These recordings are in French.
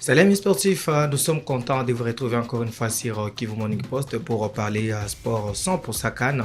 Salut amis sportifs, nous sommes contents de vous retrouver encore une fois sur Kivu Morning Post pour parler sport 100 pour sa canne.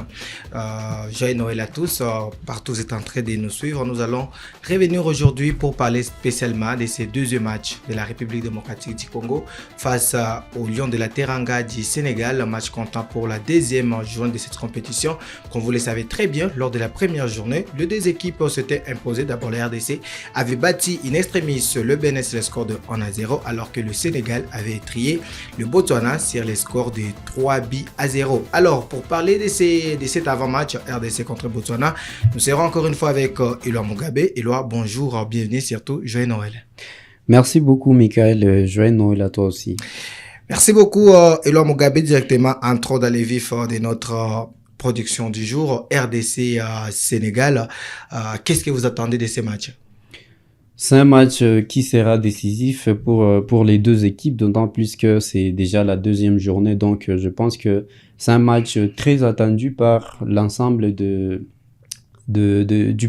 Joyeux Noël à tous, partout vous êtes en train de nous suivre. Nous allons revenir aujourd'hui pour parler spécialement de ces deux matchs de la République démocratique du Congo face aux Lions de la Teranga du Sénégal, match comptant pour la deuxième journée de cette compétition. Comme vous le savez très bien, lors de la première journée, les deux équipes s'étaient imposées. D'abord la RDC avait battu in extremis le Bénin sur le score de 1-0, alors que le Sénégal avait étrié le Botswana sur les scores de 3-0. Alors, pour parler de cet avant-match RDC contre Botswana, nous serons encore une fois avec Eloi Mugabe. Eloi, bonjour, bienvenue, surtout, joyeux Noël. Merci beaucoup, Michael. Joyeux Noël à toi aussi. Merci beaucoup, Eloi Mugabe, directement entrant dans les vifs de notre production du jour, RDC Sénégal. Qu'est-ce que vous attendez de ces matchs? C'est un match qui sera décisif pour les deux équipes, d'autant plus que c'est déjà la deuxième journée. Donc, je pense que c'est un match très attendu par l'ensemble du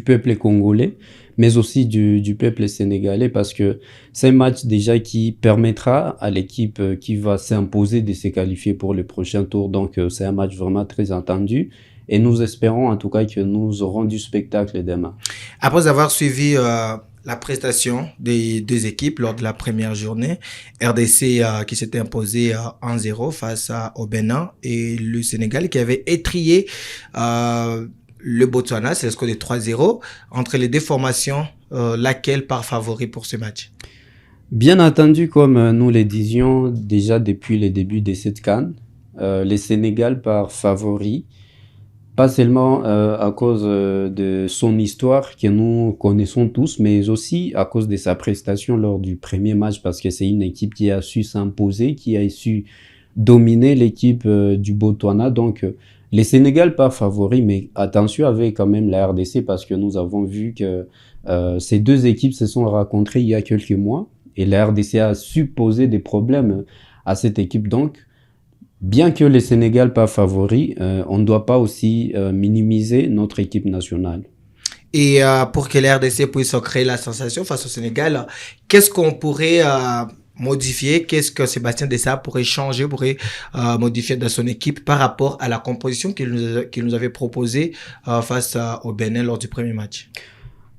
peuple congolais, mais aussi du peuple sénégalais, parce que c'est un match déjà qui permettra à l'équipe qui va s'imposer de se qualifier pour le prochain tour. Donc, c'est un match vraiment très attendu. Et nous espérons en tout cas que nous aurons du spectacle demain. Après avoir suivi la prestation des deux équipes lors de la première journée, RDC qui s'était imposé 1-0 face au Bénin et le Sénégal qui avait étrié le Botswana, c'est le score de 3-0. Entre les deux formations, laquelle part favori pour ce match? Bien entendu, comme nous le disions déjà depuis le début de cette CAN, le Sénégal part favori. Pas seulement à cause de son histoire que nous connaissons tous, mais aussi à cause de sa prestation lors du premier match, parce que c'est une équipe qui a su s'imposer, qui a su dominer l'équipe du Botswana. Donc, les Sénégal pas favoris, mais attention avec quand même la RDC, parce que nous avons vu que ces deux équipes se sont rencontrées il y a quelques mois, et la RDC a su poser des problèmes à cette équipe. Donc, bien que le Sénégal pas favori, on ne doit pas aussi minimiser notre équipe nationale. Et pour que la RDC puisse créer la sensation face au Sénégal, qu'est-ce qu'on pourrait modifier? Qu'est-ce que Sébastien Dessart pourrait changer, pourrait modifier dans son équipe par rapport à la composition qu'il nous avait proposée face au Bénin lors du premier match?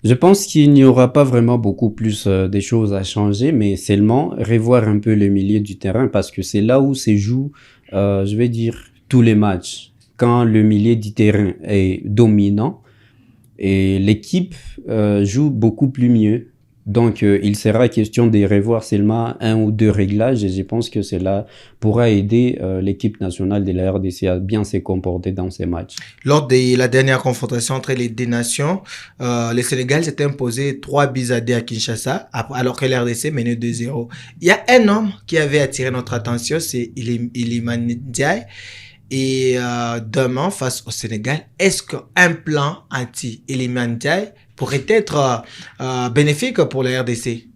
Je pense qu'il n'y aura pas vraiment beaucoup plus de choses à changer, mais seulement revoir un peu le milieu du terrain, parce que c'est là où se joue, je vais dire, tous les matchs. Quand le milieu du terrain est dominant et l'équipe joue beaucoup plus mieux. Donc, il sera question de revoir seulement un ou deux réglages, et je pense que cela pourra aider l'équipe nationale de la RDC à bien se comporter dans ces matchs. Lors de la dernière confrontation entre les deux nations, le Sénégal s'était imposé 3-2 à Kinshasa, alors que la RDC menait 2-0. Il y a un homme qui avait attiré notre attention, c'est Iliman Ndiaye. Et demain, face au Sénégal, est-ce qu'un plan anti-Iliman Ndiaye pourrait être bénéfique pour la RDC?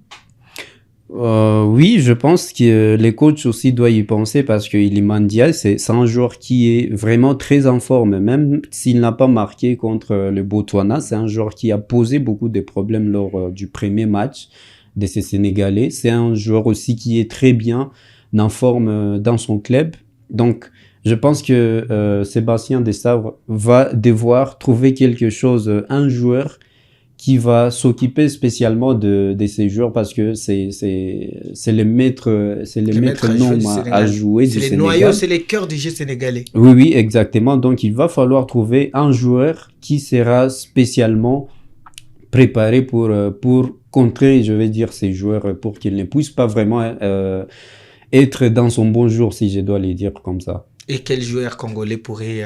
Oui, je pense que les coachs aussi doivent y penser, parce que Iliman Ndiaye, c'est un joueur qui est vraiment très en forme. Même s'il n'a pas marqué contre le Botswana, c'est un joueur qui a posé beaucoup de problèmes lors du premier match de ces Sénégalais. C'est un joueur aussi qui est très bien en forme dans son club. Donc, je pense que Sébastien Dessart va devoir trouver quelque chose, un joueur qui va s'occuper spécialement de ces joueurs, parce que c'est les maîtres noms à jouer du Sénégal. C'est les noyaux, c'est les cœurs du jeu sénégalais. Oui, exactement. Donc, il va falloir trouver un joueur qui sera spécialement préparé pour contrer, je vais dire, ces joueurs, pour qu'ils ne puissent pas vraiment être dans son bon jour, si je dois les dire comme ça. Et quel joueur congolais pourrait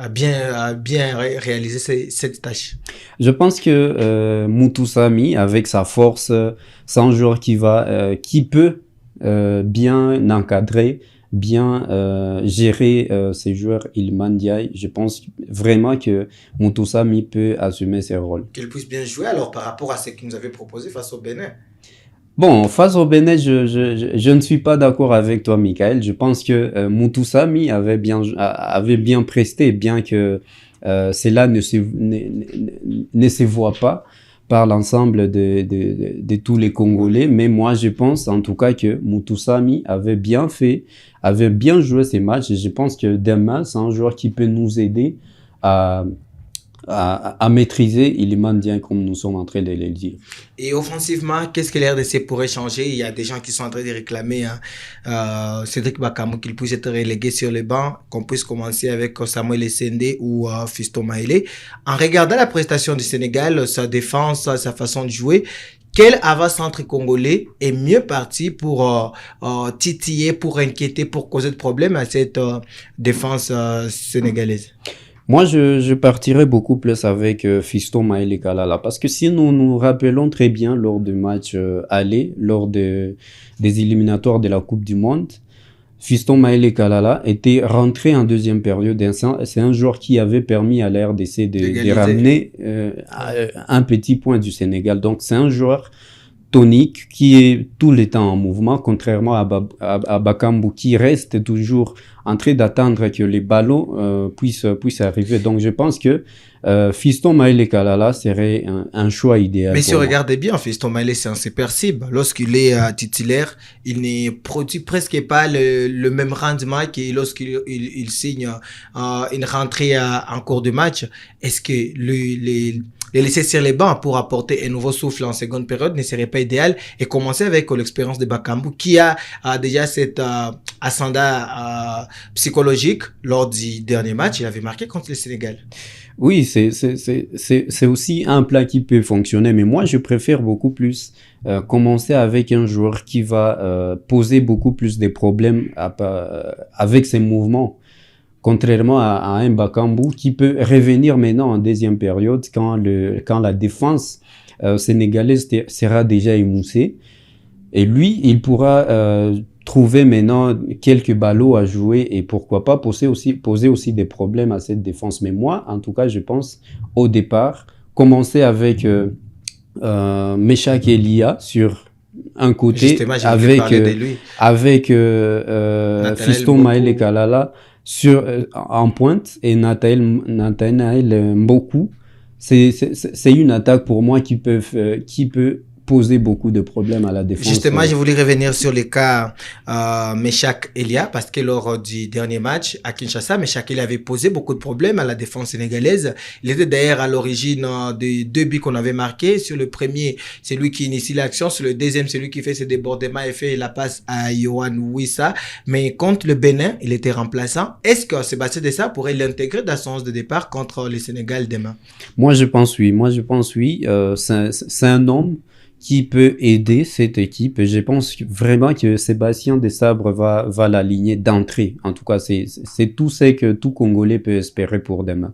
bien réaliser cette tâche? Je pense que Moutou Samy, avec sa force, c'est un joueur qui peut bien encadrer, bien gérer ses joueurs. Iliman Ndiaye, je pense vraiment que Moutou Samy peut assumer ses rôles. Qu'il puisse bien jouer alors par rapport à ce qu'il nous avait proposé face au Bénin. Bon, face au Bénin, je ne suis pas d'accord avec toi, Michael. Je pense que Moutou Samy avait bien presté, bien que cela ne se voit pas. par l'ensemble de tous les Congolais. Mais moi, je pense en tout cas que Mutusami avait bien joué ses matchs. Et je pense que demain, c'est un joueur qui peut nous aider à maîtriser Iliman Ndiaye comme nous sommes en train de le dire. Et offensivement, qu'est-ce que l'RDC pourrait changer? Il y a des gens qui sont en train de réclamer Cédric Bakambu qu'il puisse être relégué sur le banc, qu'on puisse commencer avec Samuel Essende ou Fiston Maïlé. En regardant la prestation du Sénégal, sa défense, sa façon de jouer, quel avant-centre congolais est mieux parti pour titiller, pour inquiéter, pour causer de problèmes à cette défense sénégalaise? Moi, je partirais beaucoup plus avec Fiston Maïlé Kalala parce que si nous nous rappelons très bien lors du match aller, lors des éliminatoires de la Coupe du Monde, Fiston Maïlé Kalala était rentré en deuxième période. C'est un joueur qui avait permis à la RDC de ramener un petit point du Sénégal. Donc, c'est un joueur tonique qui est tout le temps en mouvement, contrairement à Bakambu qui reste toujours en train d'attendre que les ballons puissent arriver. Donc je pense que Fiston Maïlé Kalala serait un choix idéal. Mais si vous regardez bien, Fiston Maïlé, c'est insuppercible. Lorsqu'il est titulaire, il ne produit presque pas le même rendement que lorsqu'il signe une rentrée en cours de match. Est-ce que les laisser sur les bancs pour apporter un nouveau souffle en seconde période ne serait pas idéal, et commencer avec l'expérience de Bakambu qui a déjà cet ascendant psychologique. Lors du dernier match, il avait marqué contre le Sénégal. Oui, c'est aussi un plan qui peut fonctionner, mais moi je préfère beaucoup plus commencer avec un joueur qui va poser beaucoup plus de problèmes avec ses mouvements. Contrairement à un Bakambu qui peut revenir maintenant en deuxième période quand la défense sénégalaise sera déjà émoussée. Et lui, il pourra trouver maintenant quelques ballots à jouer et pourquoi pas poser aussi des problèmes à cette défense. Mais moi, en tout cas, je pense au départ, commencer avec Meshak Elia sur un côté, avec Fiston Maïlé Kalala en pointe et Nathanaël Mboku. C'est une attaque pour moi qui peut poser beaucoup de problèmes à la défense. Justement, je voulais revenir sur le cas Meshak Elia parce que lors du dernier match à Kinshasa, Meshak Elia avait posé beaucoup de problèmes à la défense sénégalaise. Il était d'ailleurs à l'origine des 2 buts qu'on avait marqués. Sur le premier, c'est lui qui initie l'action. Sur le deuxième, c'est lui qui fait ses débordements et fait la passe à Yohan Wissa. Mais contre le Bénin, il était remplaçant. Est-ce que Sébastien Dessart pourrait l'intégrer dans son 11 de départ contre le Sénégal demain? Moi, je pense oui. C'est un homme qui peut aider cette équipe. Et je pense vraiment que Sébastien Desabre va l'aligner d'entrée. En tout cas, c'est tout ce que tout Congolais peut espérer pour demain.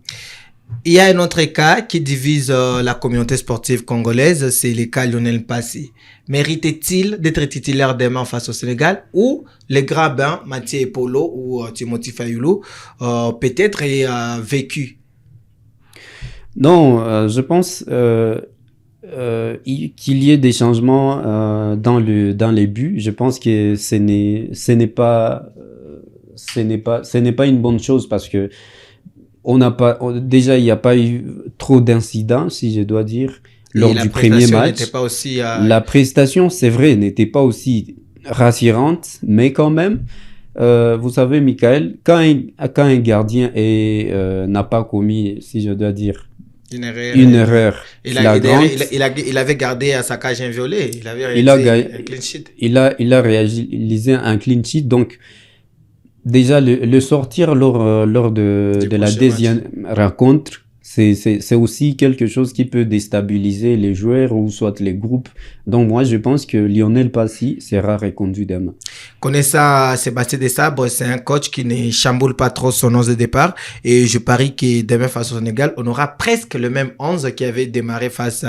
Il y a un autre cas qui divise la communauté sportive congolaise, c'est le cas Lionel Mpassi. Méritait-il d'être titulaire demain face au Sénégal, ou les grands bains, Mathieu Epolo ou Timothy Fayulu, peut-être vécu? Non, je pense qu'il y ait des changements dans les buts. Je pense que ce n'est pas une bonne chose parce que déjà il n'y a pas eu trop d'incidents, si je dois dire, lors du premier match. La prestation, c'est vrai, n'était pas aussi rassurante, mais quand même, vous savez, Michael, quand un gardien n'a pas commis, si je dois dire, une erreur flagrante. Il avait gardé à sa cage inviolée. Il avait réalisé un clean sheet. Il a réalisé un clean sheet. Donc, déjà, le sortir lors de la deuxième rencontre, c'est aussi quelque chose qui peut déstabiliser les joueurs ou soit les groupes. Donc, moi, je pense que Lionel Mpassi sera reconduit demain. Connaissant Sébastien Desabre, c'est un coach qui ne chamboule pas trop son 11 de départ. Et je parie que demain face au Sénégal, on aura presque le même 11 qui avait démarré face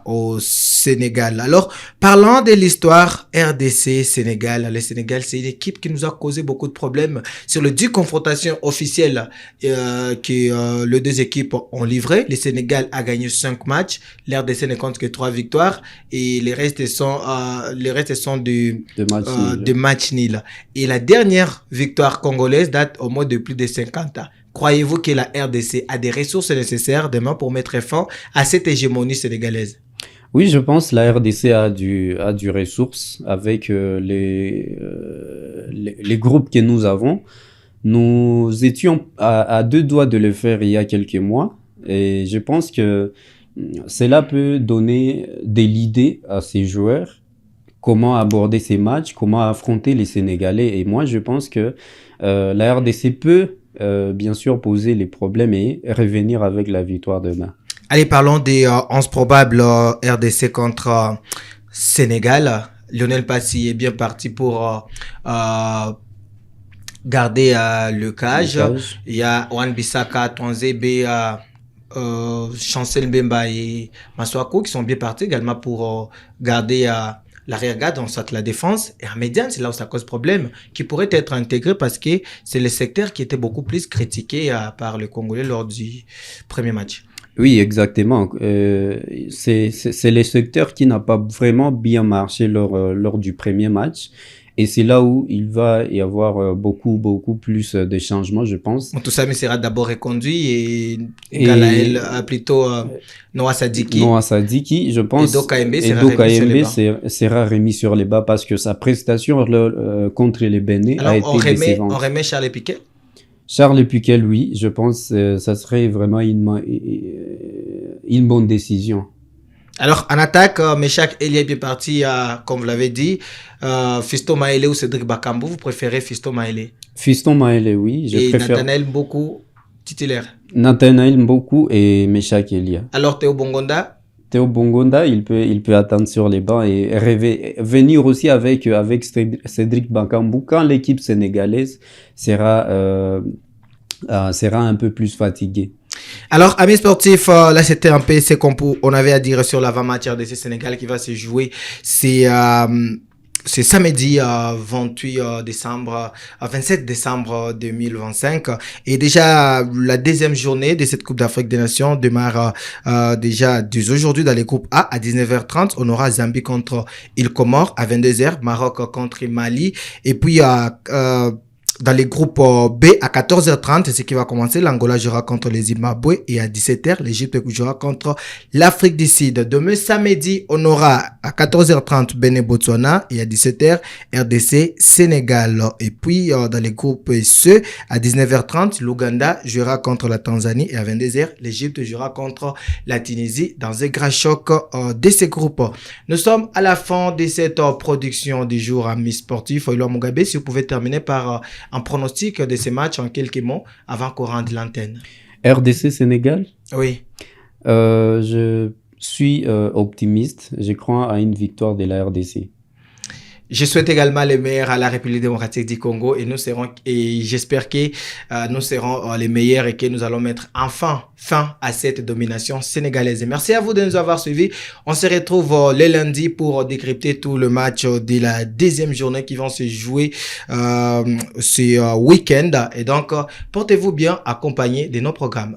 au Sénégal. Alors, parlant de l'histoire RDC-Sénégal, le Sénégal, c'est une équipe qui nous a causé beaucoup de problèmes sur le 10 confrontations officielles que les deux équipes ont livré. Le Sénégal a gagné 5 matchs. L'RDC ne compte que 3 victoires et les restes sont de match nul. Et la dernière victoire congolaise date au moins de plus de 50 ans. croyez-vous que la RDC a des ressources nécessaires demain pour mettre fin à cette hégémonie sénégalaise? Oui, je pense que la RDC a du ressources avec les groupes que nous avons. Nous étions à deux doigts de le faire il y a quelques mois et je pense que cela peut donner de l'idée à ces joueurs, comment aborder ces matchs, comment affronter les Sénégalais. Et moi, je pense que la RDC peut bien sûr poser les problèmes et revenir avec la victoire demain. Allez, parlons des 11 probables RDC contre Sénégal. Lionel Passy est bien parti pour garder le cage. Il y a Wan-Bissaka, Tonzebe, Chancel Mbemba et Masuako qui sont bien partis également pour garder l'arrière-garde, on saute la défense. Et en médiane, c'est là où ça cause problème, qui pourrait être intégré parce que c'est le secteur qui était beaucoup plus critiqué par le Congolais lors du premier match. Oui, exactement. C'est les secteurs qui n'ont pas vraiment bien marché lors du premier match. Et c'est là où il va y avoir beaucoup plus de changements, je pense. Tout ça sera d'abord reconduit et Galaël, plutôt Noah Sadiki. Noah Sadiki, je pense. Et Doka Mb sera remis sur les bas parce que sa prestation contre les Bénins a été décevante. On remet Charles Piquet? Charles Piquet, oui, je pense que ça serait vraiment une bonne décision. Alors, en attaque, Meshak Elie est bien parti, comme vous l'avez dit. Fiston Maele ou Cédric Bakambu, vous préférez Fiston Maele? Fiston Maele, oui. Je préfère. Nathanaël Mboku, titulaire? Nathanaël Mboku et Meshak Elie. Alors, Théo Bongonda? Théo Bongonda, il peut attendre sur les bancs et venir aussi avec Cédric Bakambu quand l'équipe sénégalaise sera un peu plus fatiguée. Alors, amis sportifs, là c'était un peu ce qu'on avait à dire sur l'avant-match RDC Sénégal qui va se jouer. C'est samedi 27 décembre 2025. Et déjà, la deuxième journée de cette Coupe d'Afrique des Nations démarre déjà dès aujourd'hui dans les groupes A à 19h30. On aura Zambie contre Îles Comores à 22h, Maroc contre Mali. Et puis, dans les groupes B, à 14h30, c'est ce qui va commencer. L'Angola jouera contre les Zimbabwe et à 17h, l'Égypte jouera contre l'Afrique du Sud. Demain samedi, on aura à 14h30 Bénin Botswana et à 17h RDC Sénégal. Et puis dans les groupes C, à 19h30, l'Ouganda jouera contre la Tanzanie et à 22h, l'Égypte jouera contre la Tunisie dans un grand choc de ces groupes. Nous sommes à la fin de cette production du jour amis sportifs. Oilo Mugabe, si vous pouvez terminer par un pronostic de ces matchs en quelques mots avant qu'on rende l'antenne. RDC Sénégal? Oui. Je suis optimiste. Je crois à une victoire de la RDC. Je souhaite également le meilleur à la République démocratique du Congo et j'espère que nous serons les meilleurs et que nous allons mettre enfin fin à cette domination sénégalaise. Merci à vous de nous avoir suivis. On se retrouve le lundi pour décrypter tout le match de la deuxième journée qui vont se jouer ce week-end. Et donc, portez-vous bien accompagné de nos programmes.